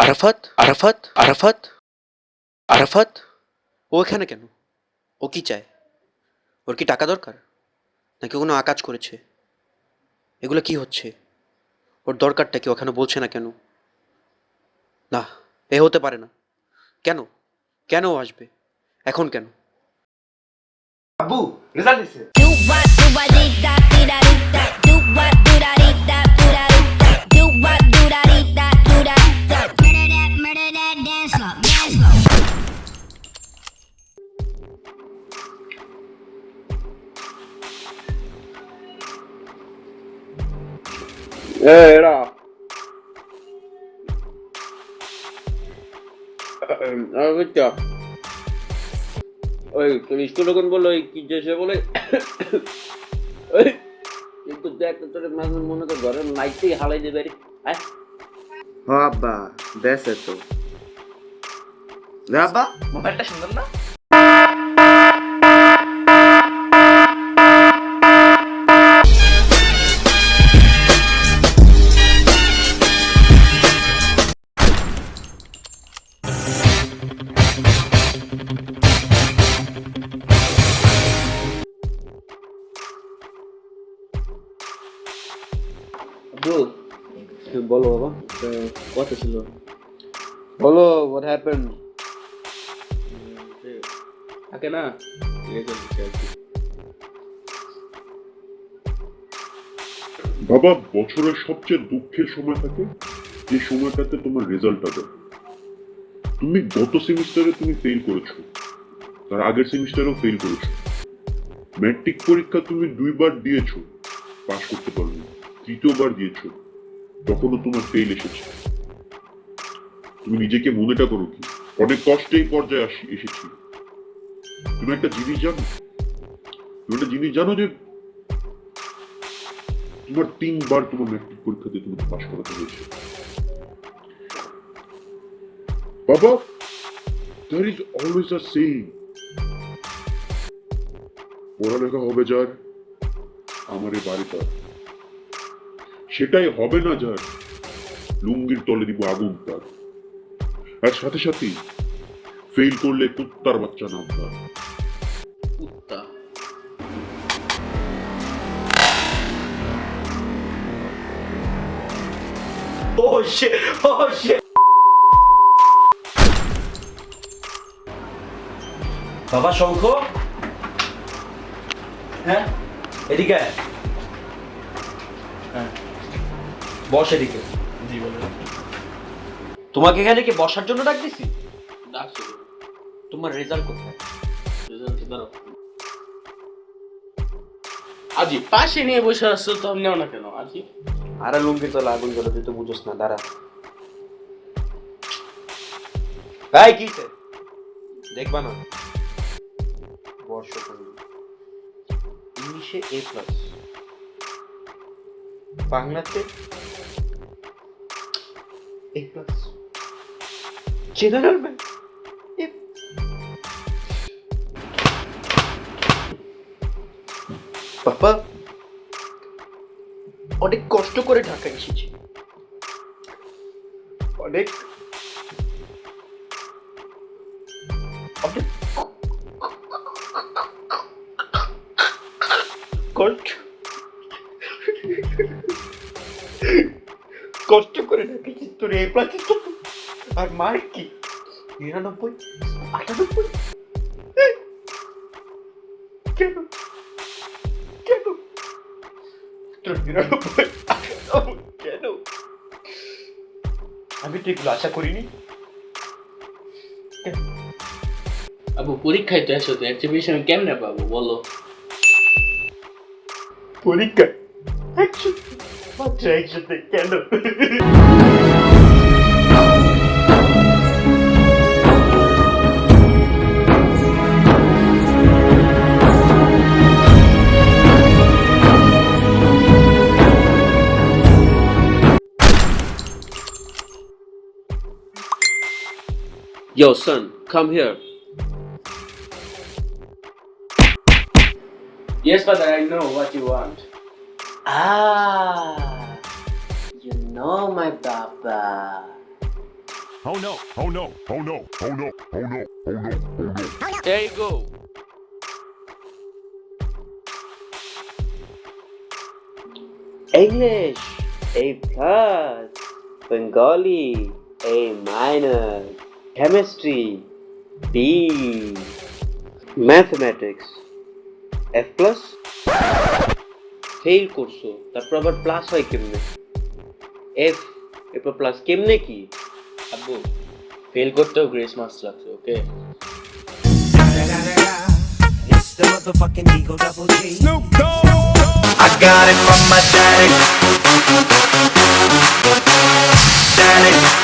আরাফাত আরাফাত আরাফাত আরাফাত, ও এখানে কেন? ও কি চায়? ওর কি টাকা দরকার, নাকি কোনো আকাজ করেছে? এগুলো কি হচ্ছে? ওর দরকারটা কি ওখানে বলছে না কেন? না, এ হতে পারে না। কেন? কেন ও আসবে এখন কেন? আব্বু রেজাল্ট দিছে। Do what do I dee da dee da dee da. Do what do da dee da do da dee da. Do what do da dee da do da da. Murder that dance floor, dance floor. এরা ওই school যখন বললো কি যে সে বলে ওই কিন্তু দেখ তোর মাঝে মনে তো ঘরের লাইটেই হালাই দেবে রে। হ্যাঁ ও আব্বা দেশে তো আব্বা মোবাইলটা সুন্দর না? আব্বু বলো বাবা, কথা ছিল, বলো what happened? থাকে না বাবা, বছরের সবচেয়ে দুঃখের সময় থাকে যে সময়টাতে তোমার রেজাল্ট হবে। তুমি গত সেমিস্টারে তুমি ফেল করেছো, তার আগের সেমিস্টারেও ফেল করেছো। ম্যাট্রিক পরীক্ষা তুমি 2বার দিয়েছো, পাশ করতে পারোনি। 3য় বার দিয়েছো, তখনও তোমার ফেল এসেছে। তুমি নিজেকে মনেটা করো কি, অনেক কষ্টে এই পর্যায়ে এসেছি। তুমি একটা জিনিস জানো, যে তোমার 3বার তোমার ম্যাট্রিক পরীক্ষা দিয়ে তোমাকে পাশ করাতে হয়েছে। বাবা, there is always a saying, পড়ালেখা হবে যার, আমার এই বাড়ি তার। সেটাই হবে না যার, লুঙ্গির তলে দিব আগুন তার। আর সাথে সাথে ফেল করলে কুত্তার বাচ্চা নাম তার। কুত্তা Oh shit! Oh shit! বাবা শঙ্খ, হ্যাঁ এদিকে আয়। হ্যাঁ বস এদিকে। জি বলেন। তোমাকে এখানে কি বসার জন্য ডাক দিছি? ডাকছো? তোমার রেজাল্ট কোথায়? রেজাল্ট দাঁড়াও। আজি পাশে নিয়ে বসে আসছো তো নেও না কেন আজি? আরে লুঙ্গির তলে আগুন জ্বলে, তুই তো বুঝোস না, দাঁড়া। এই কিছে দেখবা না? বর্ষ ইংলিশে A+, বাংলাতে A+, জেনারেল ম্যাথ A। বাবা অনেক কষ্ট করে ঢাকা এসেছি, অনেক অনেক কষ্ট করে ঢাকেছি তোর A+, আর মার্ক কি 99, 98? কেন কেন তোর 99, 98 কেন? আমি তো এগুলো আশা করিনি। আবু পরীক্ষায় তো এসো তো এক্সিবিশন কেমনে পাবো বলো? পরীক্ষা একসাথে, মাত্র একসাথে কেন? Yo son, come here. Yes, father, I know what you want. Ah, you know my Baba. Oh no. Oh no. Oh no. Oh no. Oh no. Oh no. Oh no. There you go. English A plus, Bengali A minus, Chemistry B, Mathematics F plus. Fail করছো, তারপর আবার plus হয় কেমনে? F এরপর plus কেমনে কি? আব্বু fail করতেও গ্রেস মার্কস লাগছে, ওকে? It's the motherfucking Eagle Double G. I got it from my daddy. Daddy.